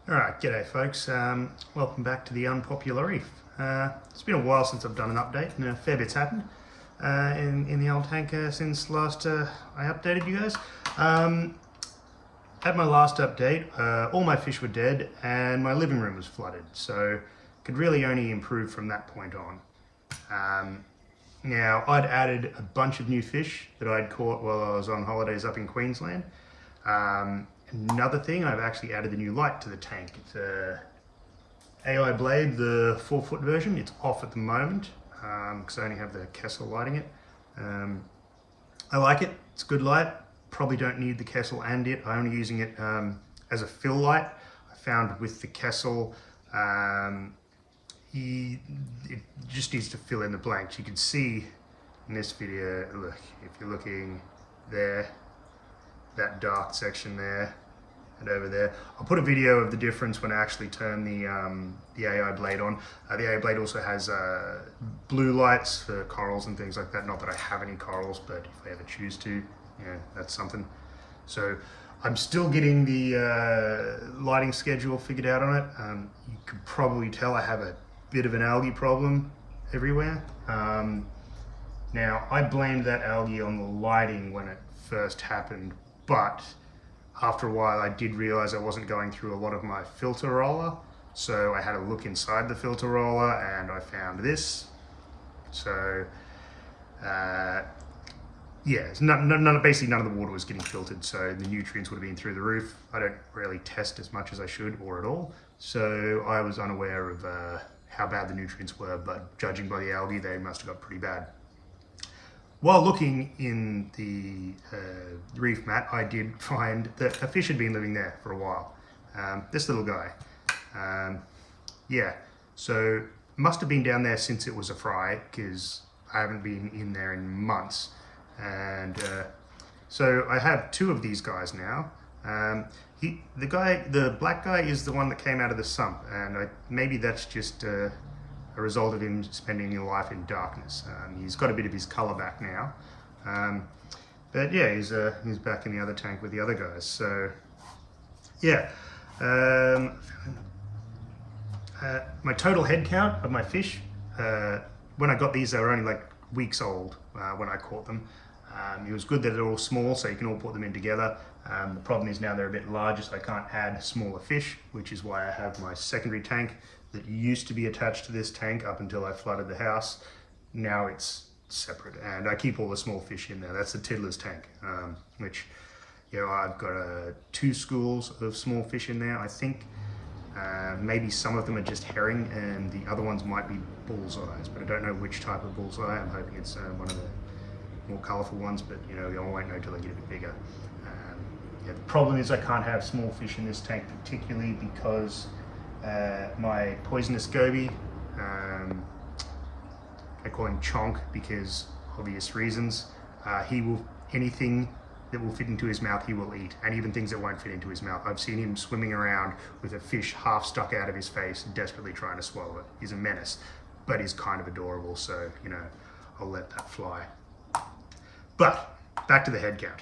Alright, g'day folks. Welcome back to the Unpopular Reef. It's been a while since I've done an update and a fair bit's happened in the old tank since last I updated you guys. At my last update, all my fish were dead and my living room was flooded, so could really only improve from that point on. Now, I'd added a bunch of new fish that I'd caught while I was on holidays up in Queensland. Another thing, I've actually added the new light to the tank. It's a AI Blade, the 4-foot version. It's off at the moment because I only have the Kessel lighting it. I like it. It's a good light. Probably don't need the Kessel and it. I'm only using it as a fill light. I found with the Kessel, it just needs to fill in the blanks. You can see in this video, look, if you're looking there, that dark section there and over there. I'll put a video of the difference when I actually turn the AI Blade on. The AI Blade also has blue lights for corals and things like that. Not that I have any corals, but if I ever choose to, yeah, that's something. So I'm still getting the lighting schedule figured out on it. You could probably tell I have a bit of an algae problem everywhere. Now, I blamed that algae on the lighting when it first happened, but after a while I did realize I wasn't going through a lot of my filter roller, so I had a look inside the filter roller and I found this. So yeah, basically none of the water was getting filtered, so the nutrients would have been through the roof. I don't really test as much as I should or at all, so I was unaware of how bad the nutrients were, but judging by the algae, they must have got pretty bad. While looking in the reef mat, I did find that a fish had been living there for a while. This little guy. Yeah, so must have been down there since it was a fry, because I haven't been in there in months. And so I have two of these guys now. The black guy is the one that came out of the sump, and maybe that's just a result of him spending his life in darkness. He's got a bit of his color back now, but yeah, he's back in the other tank with the other guys. So yeah, my total head count of my fish, when I got these, they were only like weeks old when I caught them. It was good that they're all small, so you can all put them in together. The problem is now they're a bit larger, so I can't add smaller fish, which is why I have my secondary tank that used to be attached to this tank up until I flooded the house. Now it's separate, and I keep all the small fish in there. That's the Tiddler's tank, which, you know, I've got 2 schools of small fish in there, I think. Maybe some of them are just herring, and the other ones might be bullseyes, but I don't know which type of bullseye. I'm hoping it's one of the more colourful ones, but you know, I won't know till I get a bit bigger. Yeah, the problem is I can't have small fish in this tank, particularly because my poisonous goby, I call him Chonk because obvious reasons. Anything that will fit into his mouth he will eat, and even things that won't fit into his mouth. I've seen him swimming around with a fish half stuck out of his face, desperately trying to swallow it. He's a menace, but he's kind of adorable, so you know, I'll let that fly. But back to the head count.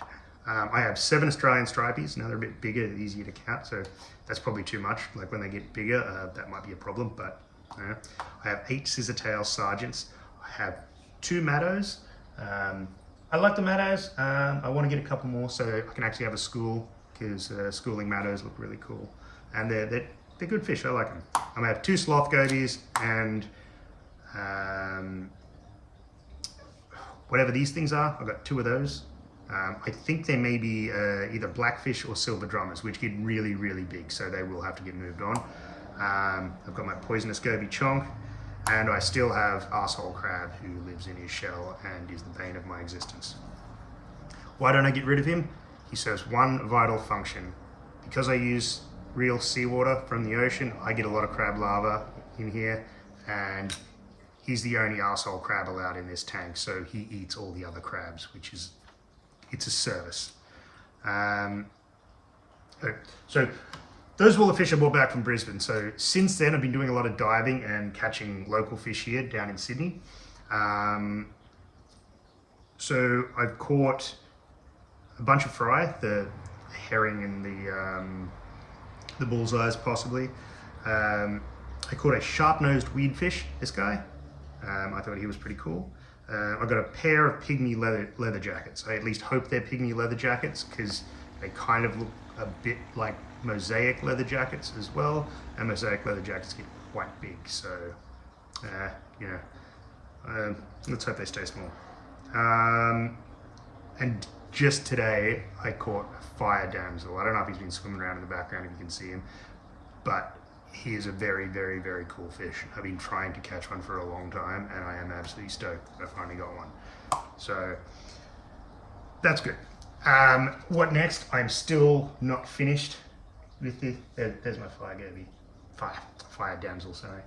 I have 7 Australian stripies. Now they're a bit bigger, easier to count, so that's probably too much. Like when they get bigger, that might be a problem, but I have 8 scissortail sergeants. I have 2 maddos. I like the maddos. I want to get a couple more so I can actually have a school, because schooling maddos look really cool. And they're good fish, I like them. I'm gonna have 2 sloth gobies and whatever these things are, I've got 2 of those. I think they may be either blackfish or silver drummers, which get really, really big, so they will have to get moved on. I've got my poisonous goby Chonk, and I still have arsehole crab, who lives in his shell and is the bane of my existence. Why don't I get rid of him? He serves one vital function. Because I use real seawater from the ocean, I get a lot of crab larvae in here, and he's the only arsehole crab allowed in this tank, so he eats all the other crabs, which is, it's a service. So those were all the fish I brought back from Brisbane. So since then, I've been doing a lot of diving and catching local fish here down in Sydney. So I've caught a bunch of fry, the herring and the the bullseyes possibly. I caught a sharp-nosed weedfish, this guy. I thought he was pretty cool. I got a pair of pygmy leather jackets. I at least hope they're pygmy leather jackets because they kind of look a bit like mosaic leather jackets as well. And mosaic leather jackets get quite big, so you know, let's hope they stay small. And just today I caught a fire damsel. I don't know if he's been swimming around in the background, if you can see him, but he is a very, very, very cool fish. I've been trying to catch one for a long time, and I am absolutely stoked that I finally got one. So that's good. What next? I'm still not finished with the. There's my fire goby. Fire damsel, sorry.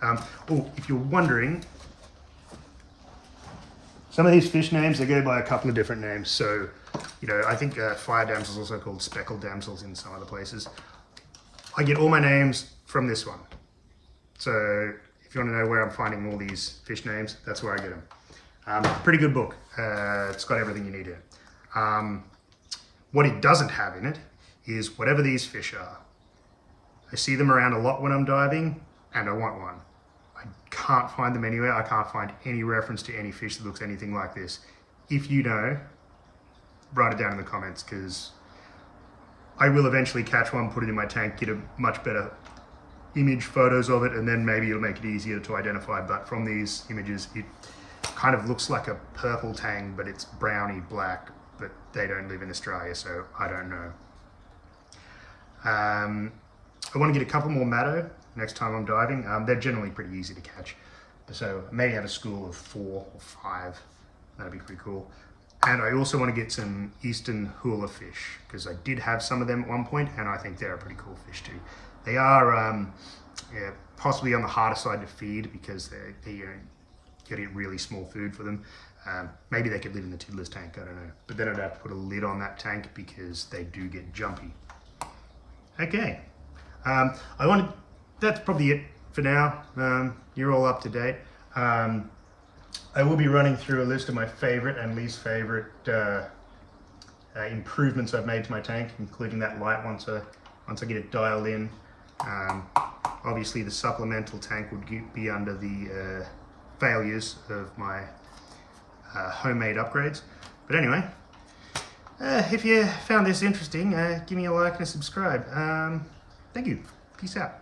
Oh, if you're wondering, some of these fish names, they go by a couple of different names. So, you know, I think fire damsel is also called speckled damsels in some other places. I get all my names from this one. So if you want to know where I'm finding all these fish names, that's where I get them. Pretty good book. It's got everything you need in it. What it doesn't have in it is whatever these fish are. I see them around a lot when I'm diving, and I want one. I can't find them anywhere. I can't find any reference to any fish that looks anything like this. If you know, write it down in the comments, because I will eventually catch one, put it in my tank, get a much better image, photos of it, and then maybe it'll make it easier to identify. But from these images, it kind of looks like a purple tang, but it's browny black, but they don't live in Australia, so I don't know. I want to get a couple more maddo next time I'm diving. They're generally pretty easy to catch. So maybe have a school of 4 or 5. That'd be pretty cool. And I also want to get some eastern hula fish, because I did have some of them at one point, and I think they're a pretty cool fish too. They are yeah, possibly on the harder side to feed, because they get really small food for them. Maybe they could live in the tiddler's tank, I don't know. But then I'd have to put a lid on that tank because they do get jumpy. Okay, that's probably it for now. You're all up to date. I will be running through a list of my favorite and least favorite improvements I've made to my tank, including that light once I get it dialed in. Obviously the supplemental tank would be under the failures of my homemade upgrades. But anyway, if you found this interesting, give me a like and a subscribe. Thank you. Peace out.